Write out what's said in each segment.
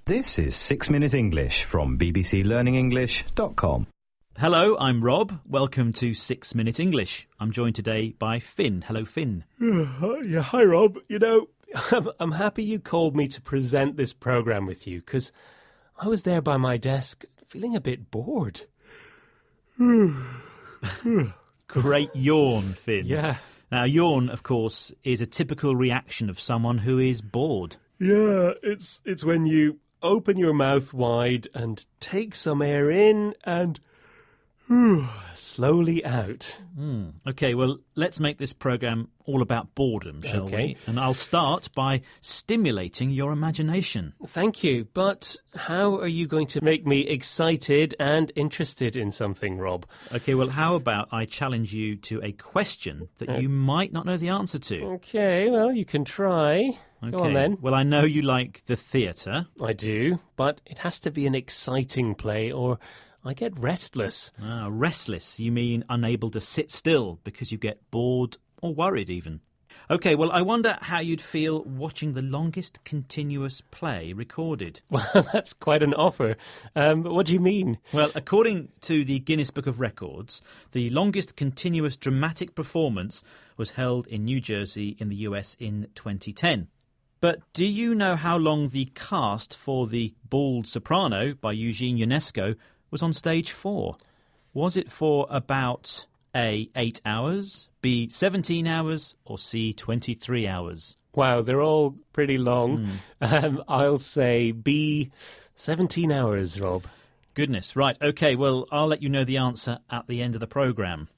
This is 6 Minute English from bbclearningenglish.com. Hello, I'm Rob. Welcome to 6 Minute English. I'm joined today by Finn. Hello, Finn. Yeah, hi, Rob. You know, I'm happy you called me to present this programme with you, because I was there by my desk feeling a bit bored. Great yawn, Finn. Yeah. Now, yawn, of course, is a typical reaction of someone who is bored. Yeah, it's when you open your mouth wide and take some air in and slowly out. OK, well, let's make this programme all about boredom, shall we? And I'll start by stimulating your imagination. Thank you, but how are you going to make me excited and interested in something, Rob? OK, well, how about I challenge you to a question that you might not know the answer to? OK, well, you can try. Go on then. Well, I know you like the theatre. I do, but it has to be an exciting play or I get restless. Restless, you mean unable to sit still because you get bored or worried even. OK, well, I wonder how you'd feel watching the longest continuous play recorded. Well, that's quite an offer. But what do you mean? Well, according to the Guinness Book of Records, the longest continuous dramatic performance was held in New Jersey in the US in 2010. But do you know how long the cast for The Bald Soprano by Eugene Ionesco was on stage for? Was it for about A, 8 hours, B, 17 hours, or C, 23 hours? Wow, they're all pretty long. I'll say B, 17 hours, Rob. Goodness, right. OK, well, I'll let you know the answer at the end of the programme.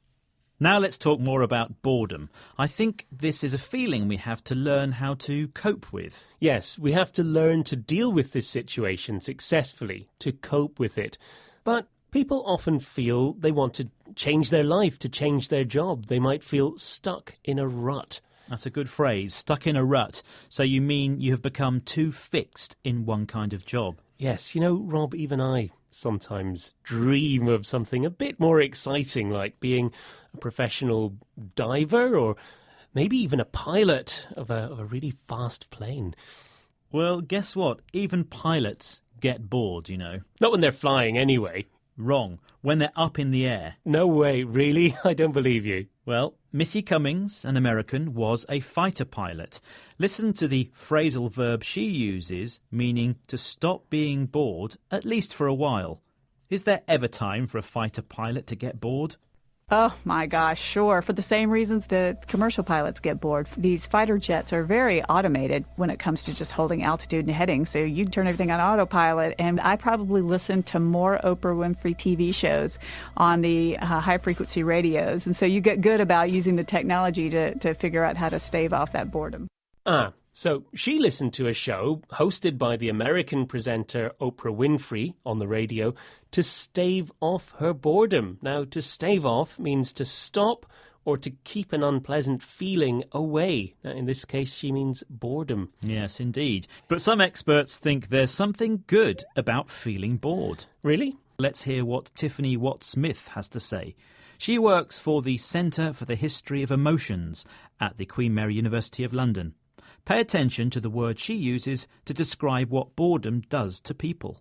Now let's talk more about boredom. I think this is a feeling we have to learn how to cope with. Yes, we have to learn to deal with this situation successfully, to cope with it. But people often feel they want to change their life, to change their job. They might feel stuck in a rut. That's a good phrase, stuck in a rut. So you mean you have become too fixed in one kind of job? Yes, you know, Rob, even I sometimes dream of something a bit more exciting, like being a professional diver or maybe even a pilot of a really fast plane. Well, guess what? Even pilots get bored, you know. Not when they're flying anyway. Wrong. When they're up in the air. No way, really? I don't believe you. Well, Missy Cummings, an American, was a fighter pilot. Listen to the phrasal verb she uses, meaning to stop being bored, at least for a while. Is there ever time for a fighter pilot to get bored? Oh, my gosh, sure. For the same reasons that commercial pilots get bored. These fighter jets are very automated when it comes to just holding altitude and heading. So you turn everything on autopilot. And I probably listen to more Oprah Winfrey TV shows on the high-frequency radios. And so you get good about using the technology to figure out how to stave off that boredom. So she listened to a show hosted by the American presenter Oprah Winfrey on the radio to stave off her boredom. Now, to stave off means to stop or to keep an unpleasant feeling away. Now, in this case, she means boredom. Yes, indeed. But some experts think there's something good about feeling bored. Really? Let's hear what Tiffany Watt-Smith has to say. She works for the Centre for the History of Emotions at the Queen Mary University of London. Pay attention to the word she uses to describe what boredom does to people.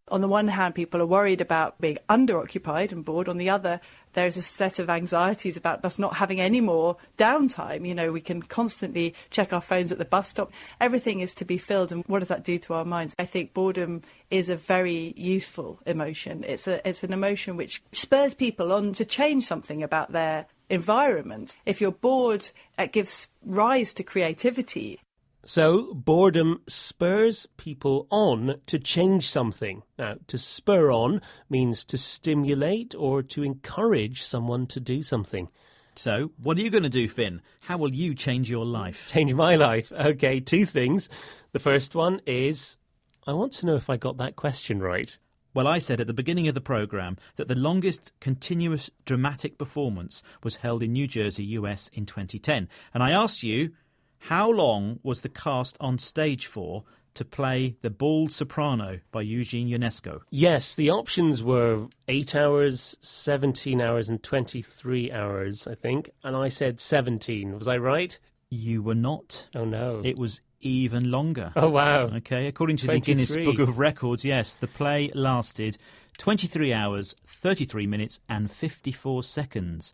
On the one hand, people are worried about being underoccupied and bored. On the other, there's a set of anxieties about us not having any more downtime. You know, we can constantly check our phones at the bus stop. Everything is to be filled. And what does that do to our minds? I think boredom is a very useful emotion. It's an emotion which spurs people on to change something about their environment. If you're bored, it gives rise to creativity. So boredom spurs people on to change something. Now, to spur on means to stimulate or to encourage someone to do something. So, what are you going to do, Finn? How will you change your life? Change my life? OK, two things. The first one is, I want to know if I got that question right. Well, I said at the beginning of the programme that the longest continuous dramatic performance was held in New Jersey, US in 2010. And I asked you, how long was the cast on stage for to play The Bald Soprano by Eugene Ionesco? Yes, the options were 8 hours, 17 hours and 23 hours, I think. And I said 17. Was I right? You were not. Oh, no. It was even longer. Oh, wow. Okay, according to the 23. Guinness Book of Records, yes, the play lasted 23 hours, 33 minutes and 54 seconds.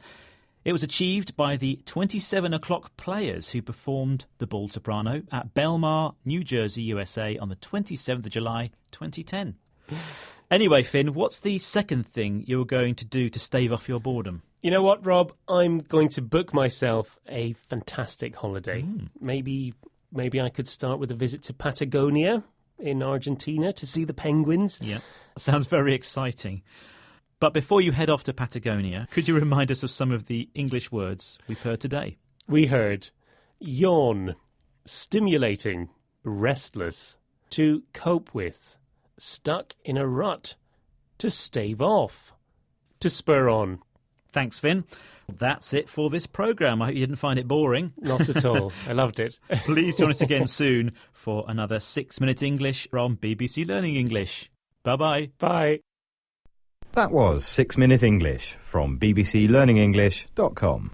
It was achieved by the 27 O'Clock Players who performed The Bald Soprano at Belmar, New Jersey, USA on the 27th of July 2010. Anyway, Finn, what's the second thing you're going to do to stave off your boredom? You know what, Rob? I'm going to book myself a fantastic holiday. Maybe I could start with a visit to Patagonia in Argentina to see the penguins. Yeah, sounds very exciting. But before you head off to Patagonia, could you remind us of some of the English words we've heard today? We heard yawn, stimulating, restless, to cope with, stuck in a rut, to stave off, to spur on. Thanks, Finn. That's it for this programme. I hope you didn't find it boring. Not at all. I loved it. Please join us again soon for another 6 Minutes English from BBC Learning English. Bye-bye. Bye. That was 6 Minutes English from bbclearningenglish.com.